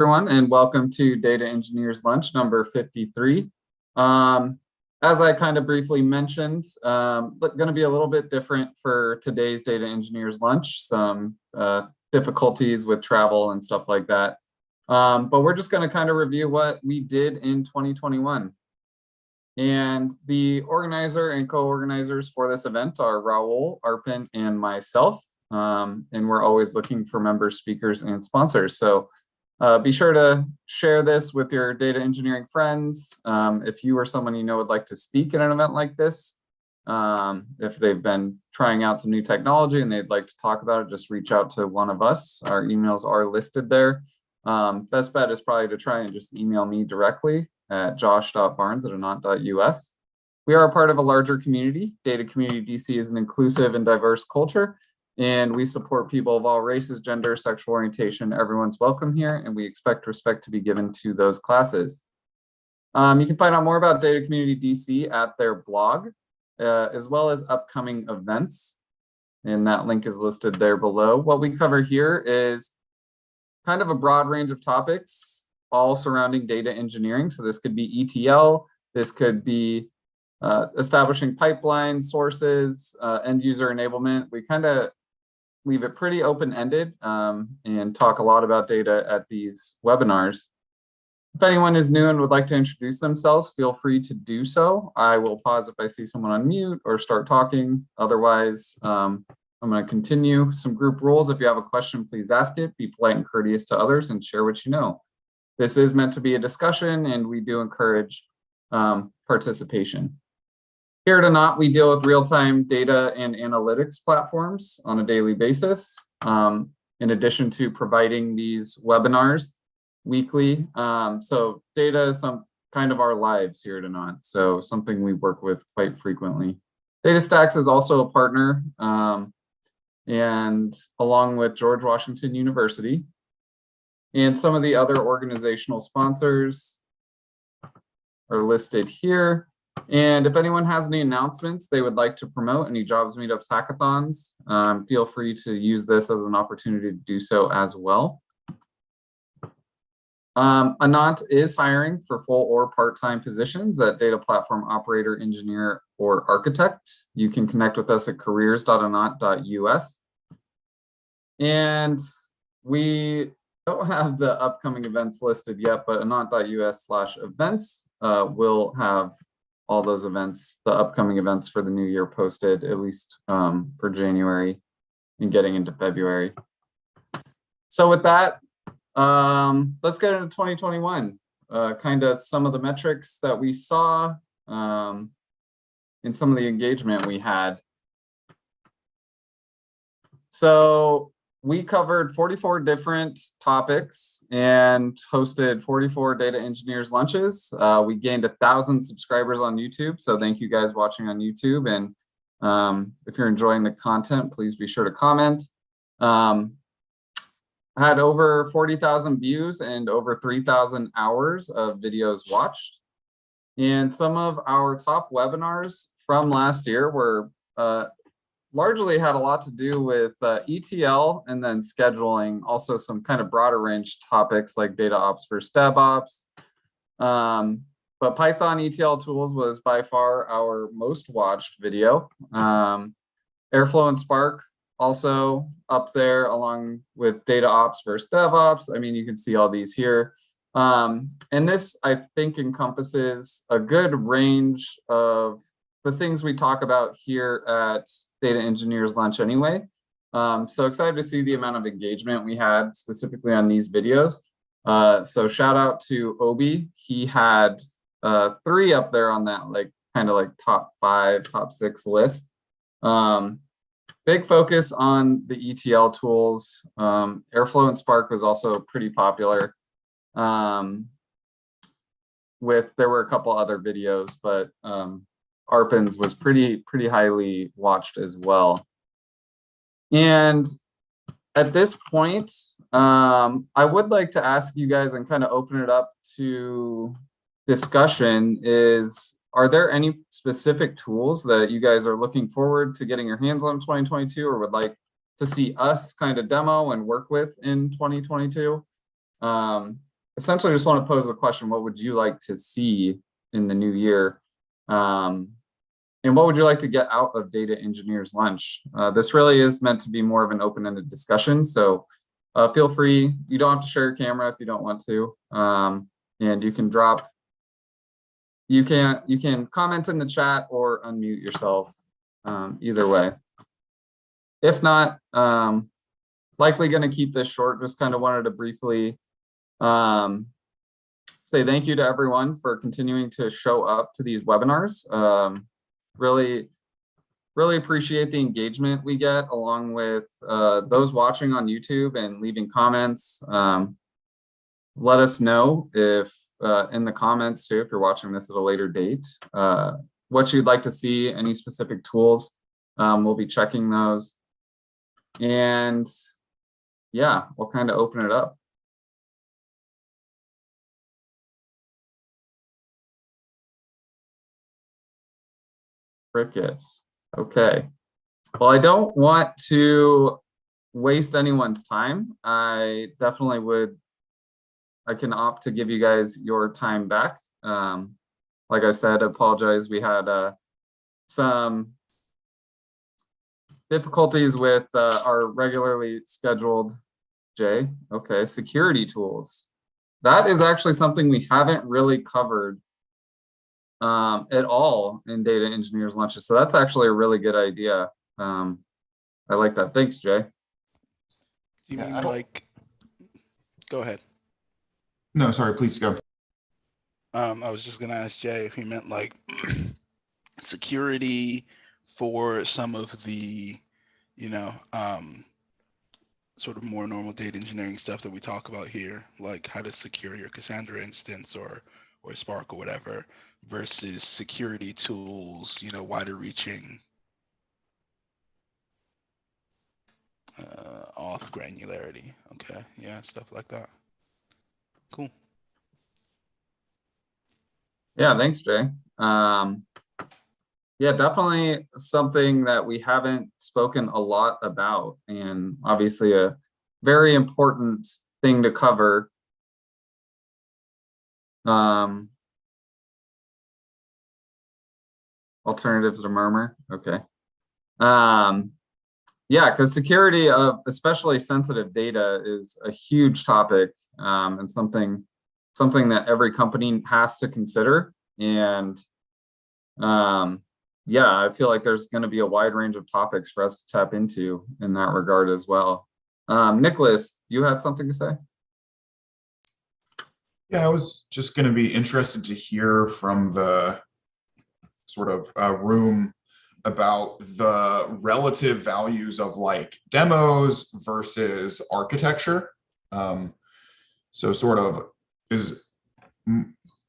Everyone, and welcome to Data Engineers Lunch number 53. As I kind of briefly mentioned, going to be a little bit different for today's Data Engineers Lunch, some difficulties with travel and stuff like that. But we're just going to kind of review what we did in 2021. And the organizer and co-organizers for this event are Raul, Arpin, and myself. And we're always looking for members, speakers, and sponsors. So be sure to share this with your data engineering friends. If you or someone you know would like to speak at an event like this, if they've been trying out some new technology and they'd like to talk about it, just reach out to one of us. Our emails are listed there. Best bet is probably to try and just email me directly at josh.barnes@anant.us. We are a part of a larger community. Data Community DC is an inclusive and diverse culture, and we support people of all races, gender, sexual orientation. Everyone's welcome here, and we expect respect to be given to those classes. You can find out more about Data Community DC at their blog, as well as upcoming events, and that link is listed there below. What we cover here is kind of a broad range of topics, all surrounding data engineering. So this could be ETL, this could be establishing pipelines, sources, end user enablement. We kind of leave it pretty open-ended and talk a lot about data at these webinars. If anyone is new and would like to introduce themselves, feel free to do so. I will pause if I see someone on mute or start talking. Otherwise, I'm going to continue. Some group rules. If you have a question, please ask it. Be polite and courteous to others and share what you know. This is meant to be a discussion, and we do encourage participation. Here at Anant, we deal with real-time data and analytics platforms on a daily basis. In addition to providing these webinars weekly. So data is some kind of our lives here at Anant, so something we work with quite frequently. DataStax is also a partner, and along with George Washington University. And some of the other organizational sponsors are listed here. And if anyone has any announcements they would like to promote, any jobs, meetups, hackathons, feel free to use this as an opportunity to do so as well. Anant is hiring for full or part-time positions at data platform operator, engineer, or architect. You can connect with us at careers.anant.us. And we don't have the upcoming events listed yet, but anant.us/events will have all those events, the upcoming events for the new year posted, at least for January and getting into February. So with that, let's get into 2021. Kind of some of the metrics that we saw and some of the engagement we had. So we covered 44 different topics and hosted 44 data engineers lunches. We gained 1,000 subscribers on YouTube. So thank you guys watching on YouTube. And if you're enjoying the content, please be sure to comment. I had over 40,000 views and over 3,000 hours of videos watched. And some of our top webinars from last year were largely had a lot to do with ETL and then scheduling, also some kind of broader range topics like data ops versus DevOps. But Python ETL tools was by far our most watched video. Airflow and Spark also up there along with data ops versus DevOps. I mean, you can see all these here. And this, I think, encompasses a good range of the things we talk about here at Data Engineers Lunch anyway. So excited to see the amount of engagement we had specifically on these videos. So shout out to Obi. He had 3 up there on that kind of top 5, top 6 list. Big focus on the ETL tools. Airflow and Spark was also pretty popular. There were a couple other videos, but Arpin's was pretty highly watched as well. And at this point, I would like to ask you guys and kind of open it up to discussion is, are there any specific tools that you guys are looking forward to getting your hands on in 2022 or would like to see us kind of demo and work with in 2022? essentially just want to pose the question, what would you like to see in the new year? And what would you like to get out of Data Engineers Lunch? This really is meant to be more of an open-ended discussion. So feel free, you don't have to share your camera if you don't want to. And you can you can comment in the chat or unmute yourself, either way. If not, likely going to keep this short. Just kind of wanted to briefly say thank you to everyone for continuing to show up to these webinars. Really appreciate the engagement we get, along with those watching on YouTube and leaving comments. Let us know if in the comments too, if you're watching this at a later date, what you'd like to see, any specific tools. We'll be checking those. And yeah, we'll kind of open it up. Crickets. Okay. Well, I don't want to waste anyone's time. I can opt to give you guys your time back. Like I said, I apologize. We had some difficulties with our regularly scheduled Jay. Okay, security tools. That is actually something we haven't really covered at all in Data Engineers Lunches. So that's actually a really good idea. I like that. Thanks, Jay. You mean like, go ahead. No, sorry, please go. I was just gonna ask Jay if he meant like security for some of the, sort of more normal data engineering stuff that we talk about here, like how to secure your Cassandra instance or Spark or whatever, versus security tools, wider reaching auth granularity. Okay, yeah, stuff like that. Cool. Yeah, thanks, Jay. Yeah, definitely something that we haven't spoken a lot about, and obviously a very important thing to cover. Alternatives to murmur. Okay. Yeah, because security of especially sensitive data is a huge topic, and something that every company has to consider. And yeah, I feel like there's going to be a wide range of topics for us to tap into in that regard as well. Nicholas, you had something to say? Yeah, I was just going to be interested to hear from the sort of room about the relative values of like demos versus architecture. So sort of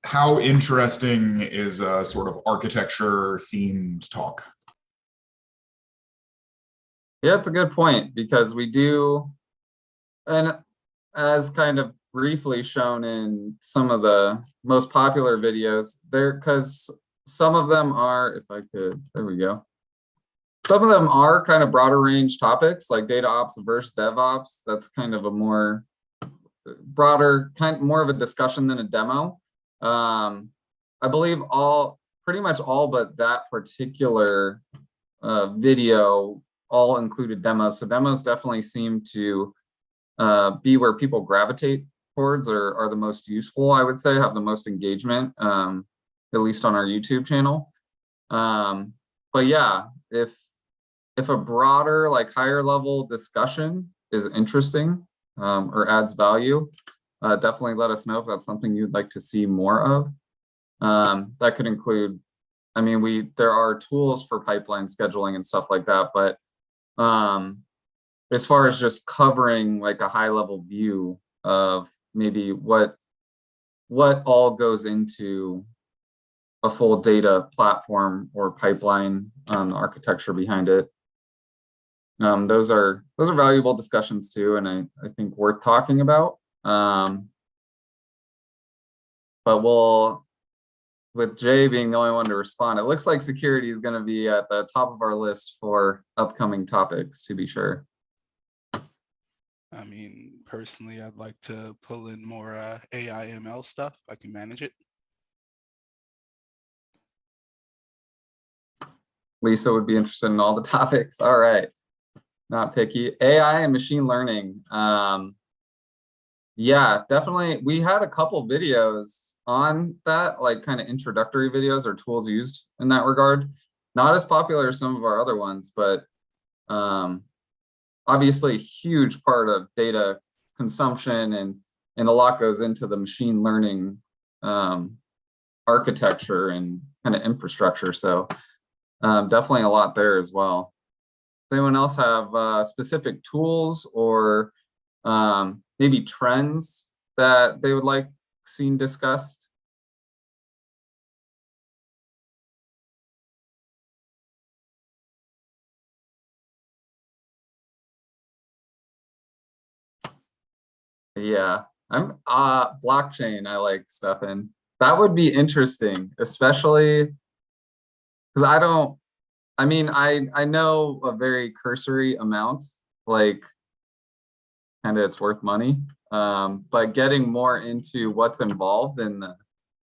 how interesting is a sort of architecture themed talk? Yeah, it's a good point, because we do, and as kind of briefly shown in some of the most popular videos there, because some of them are, if I could, there we go. Some of them are kind of broader range topics, like data ops versus DevOps. That's kind of a more broader, more of a discussion than a demo. I believe pretty much all but that particular video all included demos. So demos definitely seem to be where people gravitate towards, or are the most useful, I would say, have the most engagement, at least on our YouTube channel. But yeah, if a broader, like higher level discussion is interesting or adds value, definitely let us know if that's something you'd like to see more of. That could include, I mean, there are tools for pipeline scheduling and stuff like that, but as far as just covering like a high level view of maybe what all goes into a full data platform or pipeline, the architecture behind it. Those are valuable discussions too, and I think worth talking about. But with Jay being the only one to respond, it looks like security is going to be at the top of our list for upcoming topics, to be sure. I mean, personally, I'd like to pull in more AI ML stuff. I can manage it. Lisa would be interested in all the topics. All right. Not picky. AI and machine learning. Yeah, definitely. We had a couple videos on that, like kind of introductory videos or tools used in that regard. Not as popular as some of our other ones, but obviously a huge part of data consumption and a lot goes into the machine learning architecture and kind of infrastructure. So definitely a lot there as well. Does anyone else have specific tools or maybe trends that they would like seen discussed? Yeah, I'm blockchain. I like stuff in. That would be interesting, especially because I mean, I know a very cursory amount, like kind of it's worth money. But getting more into what's involved in the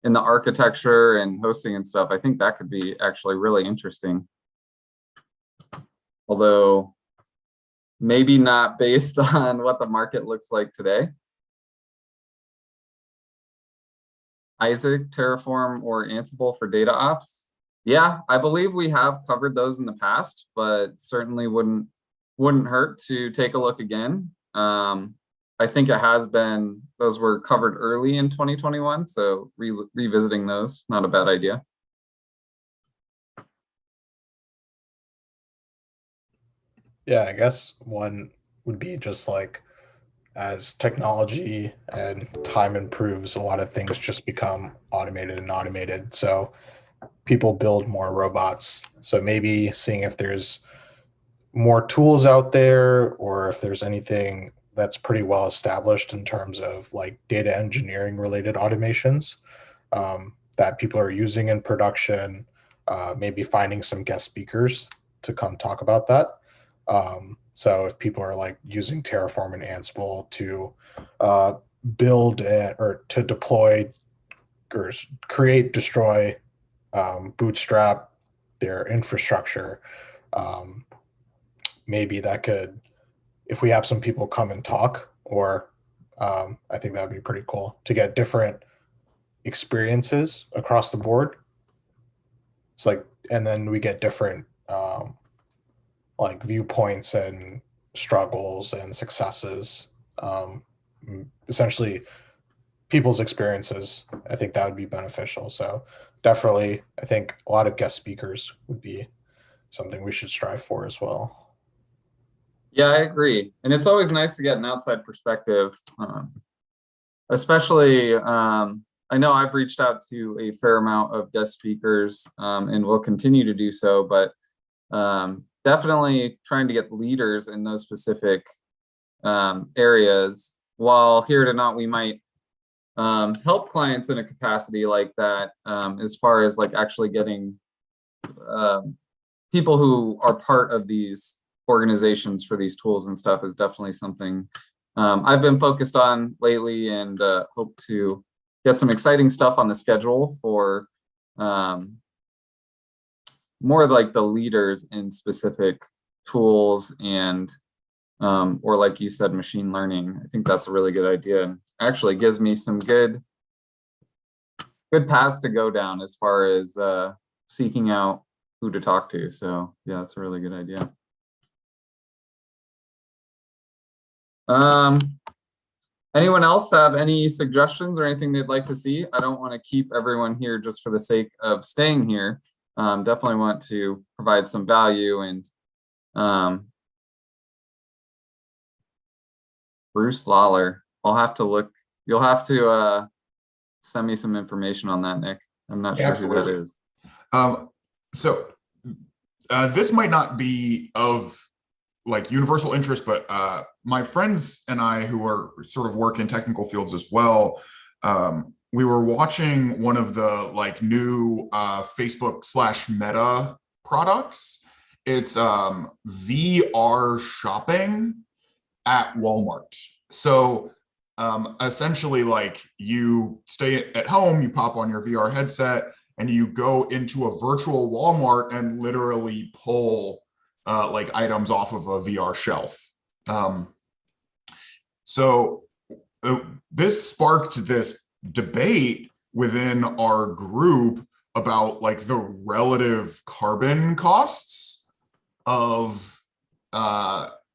architecture and hosting and stuff, I think that could be actually really interesting. Although maybe not based on what the market looks like today. Isaac, Terraform, or Ansible for data ops. Yeah, I believe we have covered those in the past, but certainly wouldn't hurt to take a look again. I think it has been, those were covered early in 2021, so revisiting those, not a bad idea. Yeah, I guess one would be just like as technology and time improves, a lot of things just become automated and automated. So people build more robots. So maybe seeing if there's more tools out there or if there's anything that's pretty well established in terms of like data engineering related automations that people are using in production, maybe finding some guest speakers to come talk about that. So if people are like using Terraform and Ansible to build or to deploy or create, destroy, bootstrap their infrastructure, maybe that could, if we have some people come and talk, or I think that would be pretty cool to get different experiences across the board. It's like, and then we get different like viewpoints and struggles and successes. Essentially, people's experiences. I think that would be beneficial. So definitely, I think a lot of guest speakers would be something we should strive for as well. Yeah, I agree. And it's always nice to get an outside perspective, especially I know I've reached out to a fair amount of guest speakers and will continue to do so, but definitely trying to get leaders in those specific areas. While here to not, we might help clients in a capacity like that as far as like actually getting people who are part of these organizations for these tools and stuff is definitely something I've been focused on lately, and hope to get some exciting stuff on the schedule for more like the leaders in specific tools and or like you said, machine learning. I think that's a really good idea, and actually gives me some good paths to go down as far as seeking out who to talk to. So yeah, that's a really good idea. Anyone else have any suggestions or anything they'd like to see? I don't want to keep everyone here just for the sake of staying here. Definitely want to provide some value, and Bruce Lawler. I'll have to look. You'll have to send me some information on that, Nick. I'm not sure who that is. So this might not be of like universal interest, but my friends and I, who are sort of work in technical fields as well, we were watching one of the like new Facebook/Meta products. It's VR shopping, at Walmart. So essentially, like, you stay at home, you pop on your VR headset, and you go into a virtual Walmart and literally pull like items off of a VR shelf. So this sparked this debate within our group about like the relative carbon costs of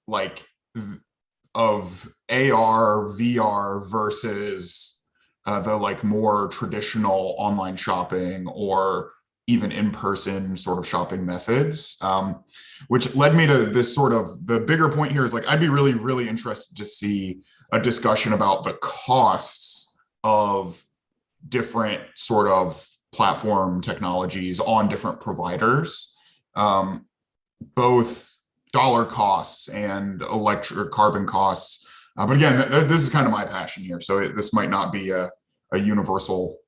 like of AR, VR versus the like more traditional online shopping or even in-person sort of shopping methods, which led me to this sort of, the bigger point here is like, I'd be really, really interested to see a discussion about the costs of different sort of platform technologies on different providers, both dollar costs and electric carbon costs. But again, this is kind of my passion here, so this might not be a universal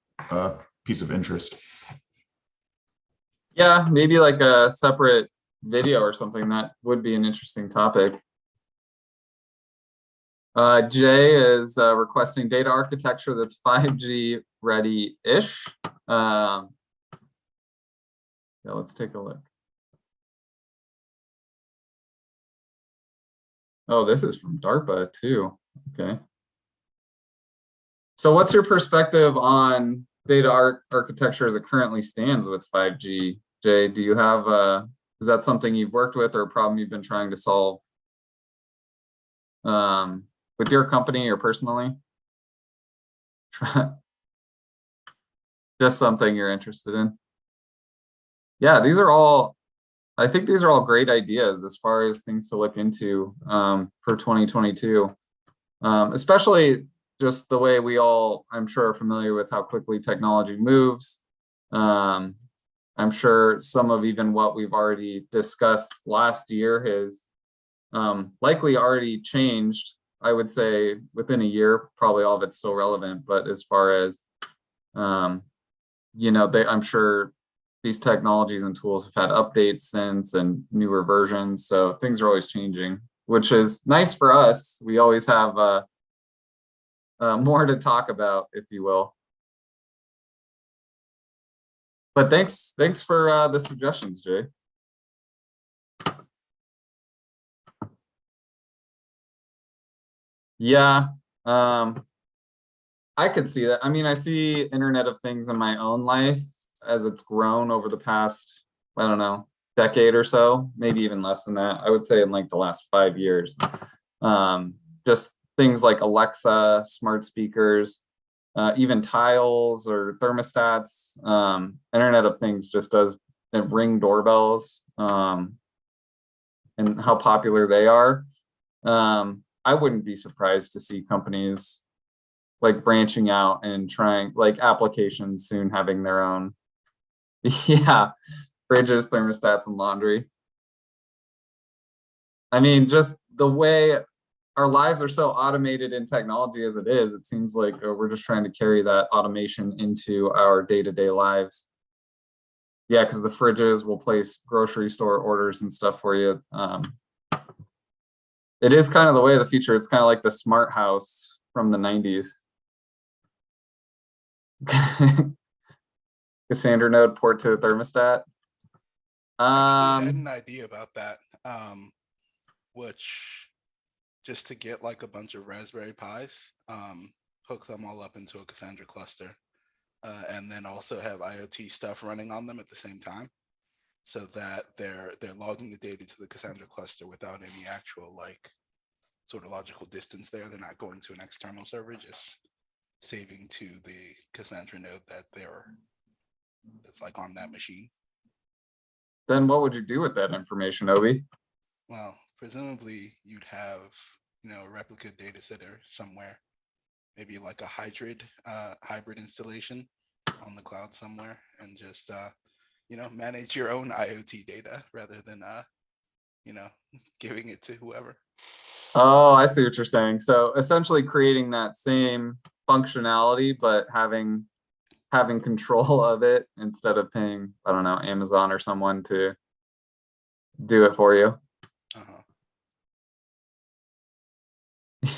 piece of interest. Yeah, maybe like a separate video or something. That would be an interesting topic. Jay is requesting data architecture that's 5G ready-ish. Yeah, let's take a look. Oh, this is from DARPA too. Okay. So what's your perspective on data architecture as it currently stands with 5G? Jay, do you have, is that something you've worked with or a problem you've been trying to solve with your company or personally? Just something you're interested in? Yeah, these are all, I think these are all great ideas as far as things to look into for 2022, especially just the way we all, I'm sure, are familiar with how quickly technology moves. I'm sure some of even what we've already discussed last year has likely already changed. I would say within a year, probably all of it's still relevant, but as far as, you know, I'm sure these technologies and tools have had updates since and newer versions. So things are always changing, which is nice for us. We always have more to talk about, if you will. But thanks for the suggestions, Jay. Yeah, I could see that. I mean, I see Internet of Things in my own life as it's grown over the past, I don't know, decade or so, maybe even less than that. I would say in like the last 5 years. Just things like Alexa, smart speakers, even tiles or thermostats. Internet of Things just does Ring doorbells, and how popular they are. I wouldn't be surprised to see companies like branching out and trying, like applications soon having their own. Yeah, fridges, thermostats, and laundry. I mean, just the way our lives are so automated in technology as it is, it seems like we're just trying to carry that automation into our day-to-day lives. Yeah, because the fridges will place grocery store orders and stuff for you. It is kind of the way of the future. It's kind of like the smart house from the 90s. Cassandra node port to a thermostat. I had an idea about that, which just to get like a bunch of Raspberry Pis, hook them all up into a Cassandra cluster, and then also have IoT stuff running on them at the same time, so that they're logging the data to the Cassandra cluster without any actual like sort of logical distance there. They're not going to an external server, just saving to the Cassandra node that's like on that machine. Then what would you do with that information, Obi? Well, presumably you'd have, you know, a replica data center somewhere, maybe like a hybrid installation on the cloud somewhere, and just you know, manage your own IoT data rather than you know, giving it to whoever. Oh, I see what you're saying. So essentially creating that same functionality, but having control of it instead of paying, I don't know, Amazon or someone to do it for you.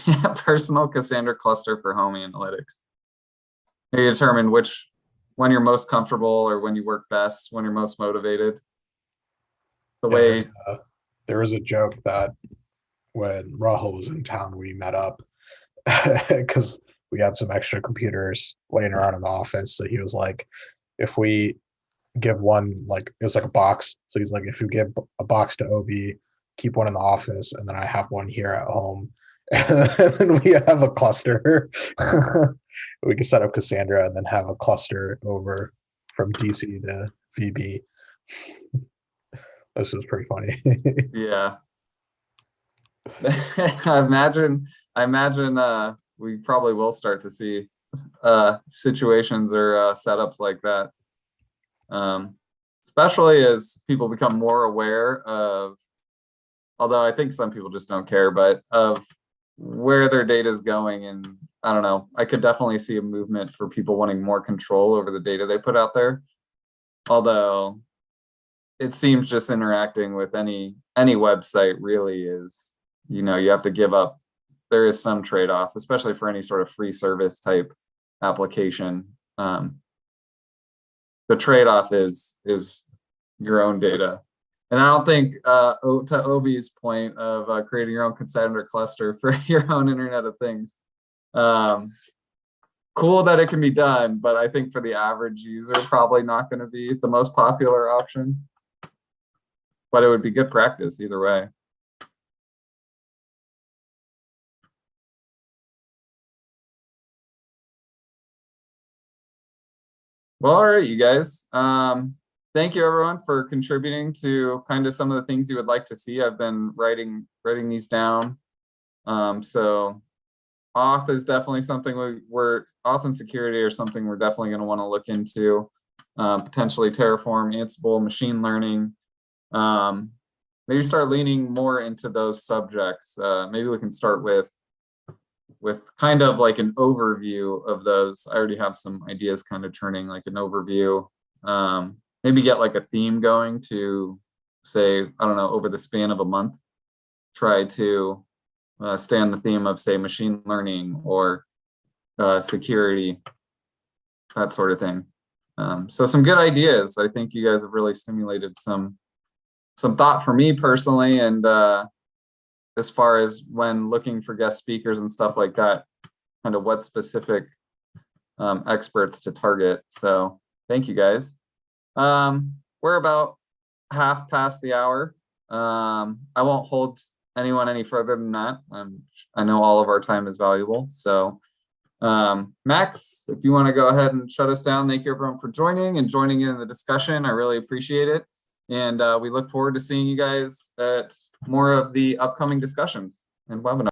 Yeah, personal Cassandra cluster for home analytics. You determine when you're most comfortable or when you work best, when you're most motivated. The Yeah, way, there was a joke that when Rahul was in town, we met up because we had some extra computers laying around in the office. So he was like, if we give one, like, it was like a box. So he's like, if you give a box to Obi, keep one in the office, and then I have one here at home. And then we have a cluster. We can set up Cassandra and then have a cluster over from DC to VB. This was pretty funny. yeah. I imagine we probably will start to see situations or setups like that. Especially as people become more aware of, although I think some people just don't care, but of where their data is going. And I don't know, I could definitely see a movement for people wanting more control over the data they put out there. Although it seems just interacting with any website really is, you have to give up. There is some trade-off, especially for any sort of free service type application. The trade-off is your own data. And I don't think, to Obi's point of creating your own Cassandra cluster for your own Internet of Things, cool that it can be done, but I think for the average user, probably not going to be the most popular option. But it would be good practice either way. Well, all right, you guys. Thank you everyone for contributing to kind of some of the things you would like to see. I've been writing these down. So auth is definitely something auth and security are something we're definitely going to want to look into. Potentially Terraform, Ansible, machine learning. Maybe start leaning more into those subjects. Maybe we can start with kind of like an overview of those. I already have some ideas kind of turning, like an overview. Maybe get like a theme going to say, I don't know, over the span of a month, try to stay on the theme of, say, machine learning or security, that sort of thing. So some good ideas. I think you guys have really stimulated some thought for me personally, and as far as when looking for guest speakers and stuff like that, kind of what specific experts to target. So thank you guys. We're about half past the hour. I won't hold anyone any further than that. I know all of our time is valuable. So Max, if you want to go ahead and shut us down, thank you everyone for joining in the discussion. I really appreciate it. And we look forward to seeing you guys at more of the upcoming discussions and webinars.